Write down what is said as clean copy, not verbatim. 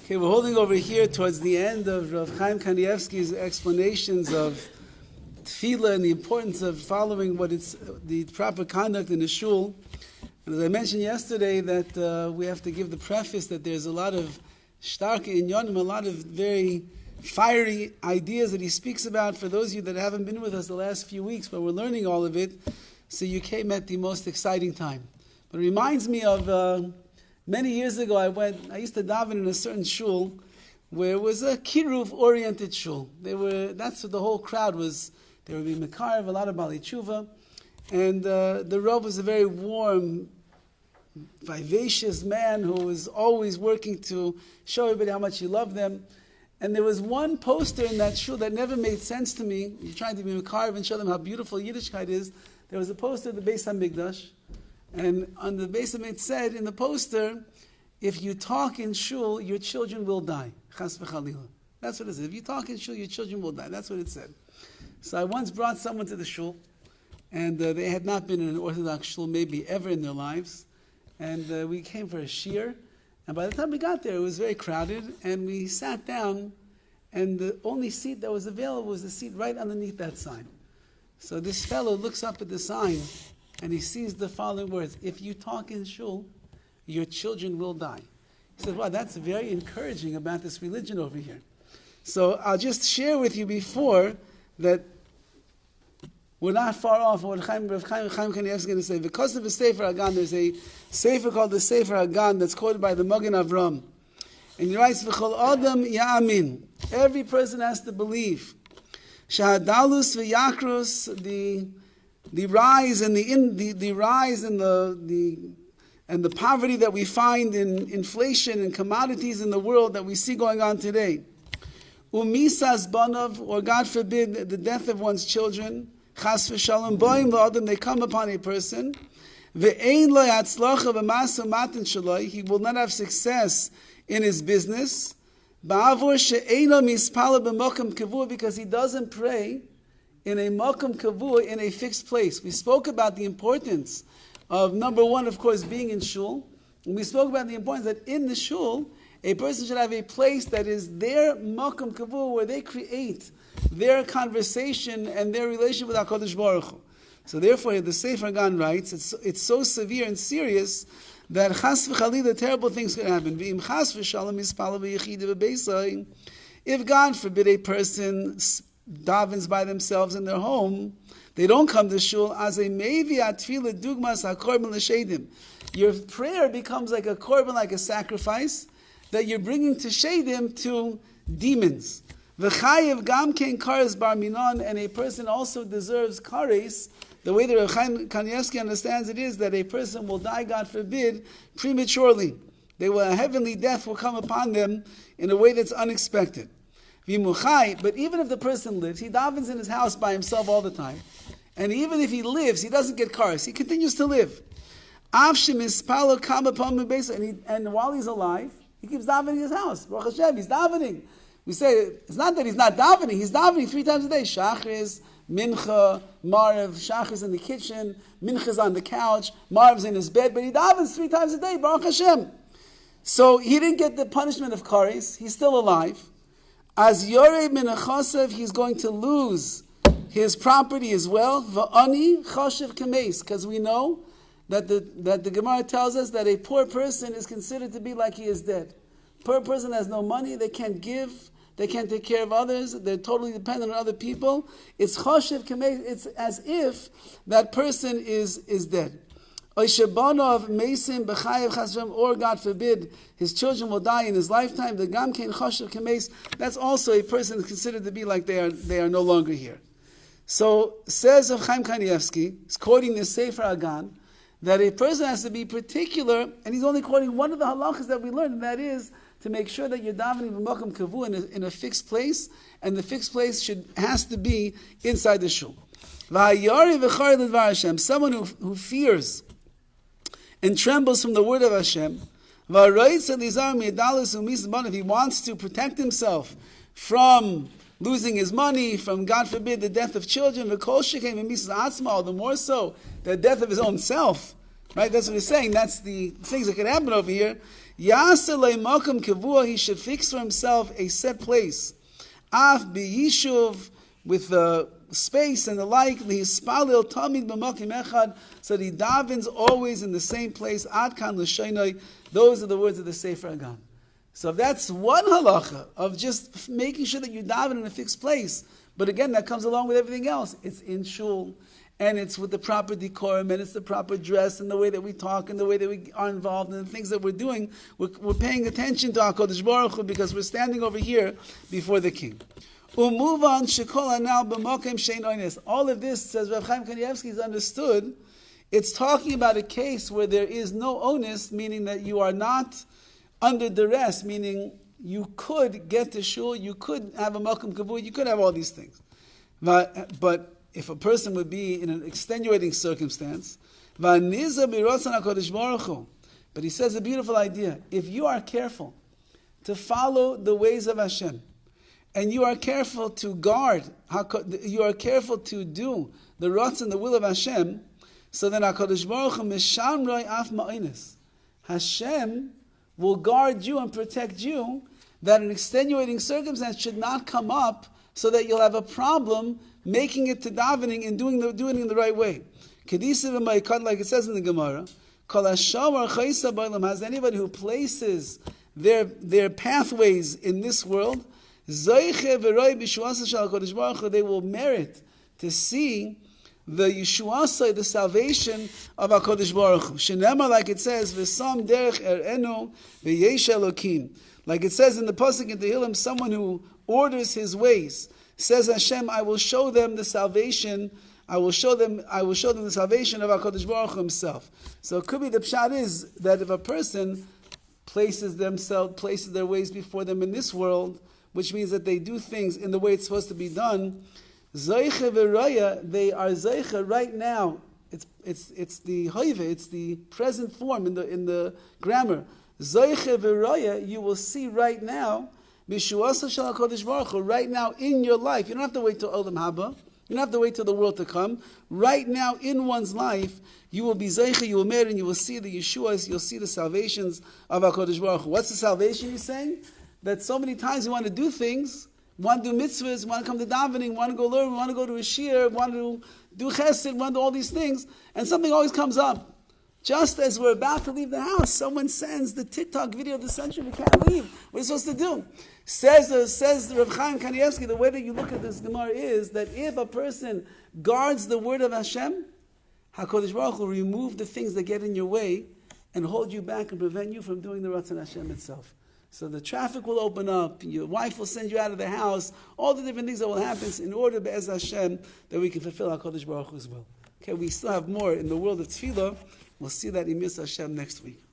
Okay, we're holding over here towards the end of Rav Chaim Kanievsky's explanations of TEFILLAH and the importance of following what it's the proper conduct in the shul. And as I mentioned yesterday, that we have to give the preface that there's a lot of starke inyanim, a lot of very fiery ideas that he speaks about. For those of you that haven't been with us the last few weeks, but we're learning all of it, so you came at the most exciting time. But it reminds me of many years ago, I used to daven in a certain shul where it was a kiruv-oriented shul. That's what the whole crowd was. There would be Mekarev, a lot of Bali Tshuva, and the Rav was a very warm, vivacious man who was always working to show everybody how much he loved them. And there was one poster in that shul that never made sense to me. You're trying to be Mekarev and show them how beautiful Yiddishkeit is. There was a poster of the Beis HaMikdash. And on the base of it said in the poster, if you talk in shul, your children will die. Chas v'chalila. That's what it said. If you talk in shul, your children will die. That's what it said. So I once brought someone to the shul, and they had not been in an Orthodox shul maybe ever in their lives. And we came for a shiur. And by the time we got there, it was very crowded. And we sat down, and the only seat that was available was the seat right underneath that sign. So this fellow looks up at the sign, and he sees the following words: if you talk in shul, your children will die. He said, wow, that's very encouraging about this religion over here. So I'll just share with you before that we're not far off what Rav Chaim Kanievsky is going to say. Because of the Sefer Hagan, there's a Sefer called the Sefer Hagan that's quoted by the Magen Avram. And he writes, V'chol Adam Ya'amin. Every person has to believe. Shahadalus v'yakrus, the rise and the rise and the poverty that we find in inflation and commodities in the world that we see going on today. Umisas banav, or God forbid, the death of one's children. Chas v'shalom boim la'adam, they come upon a person. Ve'ein lo yatzlacha b'masa matan shaloi, he will not have success in his business. Ba'avur she'eino mispala b'mokum kavur, because he doesn't pray in a makom kavur, in a fixed place. We spoke about the importance of, number one, of course, being in shul. And we spoke about the importance that in the shul, a person should have a place that is their makom kavur, where they create their conversation and their relation with HaKadosh Baruch Hu. So therefore, the Sefer Hagan writes, it's so severe and serious that chas v'chalila, terrible things can happen. V'im chas v'shalom ispala v'yechida v'beisai. If God forbid a person davens by themselves in their home, they don't come to shul, as a mevi atfila dugmas hakorban l'shedim. Your prayer becomes like a korban, like a sacrifice that you're bringing to shedim, to demons. V'chayev gam ken kares bar minon, and a person also deserves kares. The way that Rav Chaim Kanievsky understands it is that a person will die, God forbid, prematurely. A heavenly death will come upon them in a way that's unexpected. But even if the person lives, he davens in his house by himself all the time. And even if he lives, he doesn't get kares. He continues to live. And while he's alive, he keeps davening in his house. Baruch Hashem, he's davening. We say, it's not that he's not davening. He's davening 3 times a day. Shachris, Mincha, Marev. Shachris in the kitchen, Mincha's on the couch, Marev's in his bed. But he davens 3 times a day. Baruch Hashem. So he didn't get the punishment of kares. He's still alive. As Yoreh min achasav, he's going to lose his property as well. Va'ani chashiv kameis, because we know that the Gemara tells us that a poor person is considered to be like he is dead. Poor person has no money, they can't give, they can't take care of others, they're totally dependent on other people. It's chashiv kameis, it's as if that person is dead. Or God forbid, his children will die in his lifetime. The gam kein chashiv kameis, that's also a person considered to be like they are no longer here. So says Rav Chaim Kanievsky, he's quoting the Sefer Hagan, that a person has to be particular, and he's only quoting one of the halachas that we learned, and that is to make sure that you're davening b'makom kavu in a fixed place, and the fixed place has to be inside the shul. Someone who fears and trembles from the word of Hashem, if he wants to protect himself from losing his money, from, God forbid, the death of children, the more so, the death of his own self, right? That's what he's saying. That's the things that could happen over here. Yaseh le'makom kavua, he should fix for himself a set place. Af b'yishuv, with the space and the like, lihispalil tamid b'makom echad, so that he davens always in the same place. Ad kan l'shaynoi. Those are the words of the Sefer Hagan. So that's one halacha of just making sure that you daven in a fixed place. But again, that comes along with everything else. It's in shul, and it's with the proper decorum, and it's the proper dress, and the way that we talk, and the way that we are involved, and the things that we're doing. We're paying attention to HaKadosh Baruch Hu because we're standing over here before the King. Umuvan shekol anal b'mokem shein oines. All of this, says Rav Chaim Kanievsky, is understood. It's talking about a case where there is no onus, meaning that you are not under duress, meaning you could get to shul, you could have a malkum kavur, you could have all these things. But if a person would be in an extenuating circumstance, but he says a beautiful idea. If you are careful to follow the ways of Hashem, and you are careful to guard, you are careful to do the rots and the will of Hashem, so then HaKadosh Baruch Hu mishamroi af ma'inis. Hashem will guard you and protect you, that an extenuating circumstance should not come up so that you'll have a problem making it to davening and doing it in the right way. Like it says in the Gemara, has anybody who places their pathways in this world, they will merit to see the Yeshua, the salvation of HaKadosh Baruch Hu. Shenema, like it says, V'sam derech er'enu v'yesh Elokim. Like it says in the Pasuk in Tehillim, someone who orders his ways, says Hashem, I will show them the salvation, I will show them the salvation of HaKadosh Baruch Hu himself. So it could be the pshat is that if a person places their ways before them in this world, which means that they do things in the way it's supposed to be done, Zaycha v'raya, they are Zaycha right now. It's the Hoive, it's the present form in the grammar. Zaycha v'raya, you will see right now, B'shuasa shel HaKadosh Baruch Hu, right now in your life. You don't have to wait till Olam Haba. You don't have to wait till the world to come. Right now in one's life, you will be Zaycha, you will merit, and you will see the Yeshuas, you'll see the salvations of HaKadosh Baruch Hu. What's the salvation he's saying? That so many times you want to do things, want to do mitzvahs, want to come to davening, want to go learn, want to go to a shir, want to do chesed, want to do all these things, and something always comes up. Just as we're about to leave the house, someone sends the TikTok video of the century, we can't leave. What are you supposed to do? Says Rav Chaim Kanievsky, the way that you look at this Gemara is that if a person guards the word of Hashem, HaKadosh Baruch Hu will remove the things that get in your way and hold you back and prevent you from doing the Ratzon Hashem itself. So the traffic will open up, your wife will send you out of the house, all the different things that will happen in order, be'ez Hashem, that we can fulfill HaKadosh Baruch Hu's will. Okay, we still have more in the world of TEFILLAH. We'll see that in Mitzvah Hashem next week.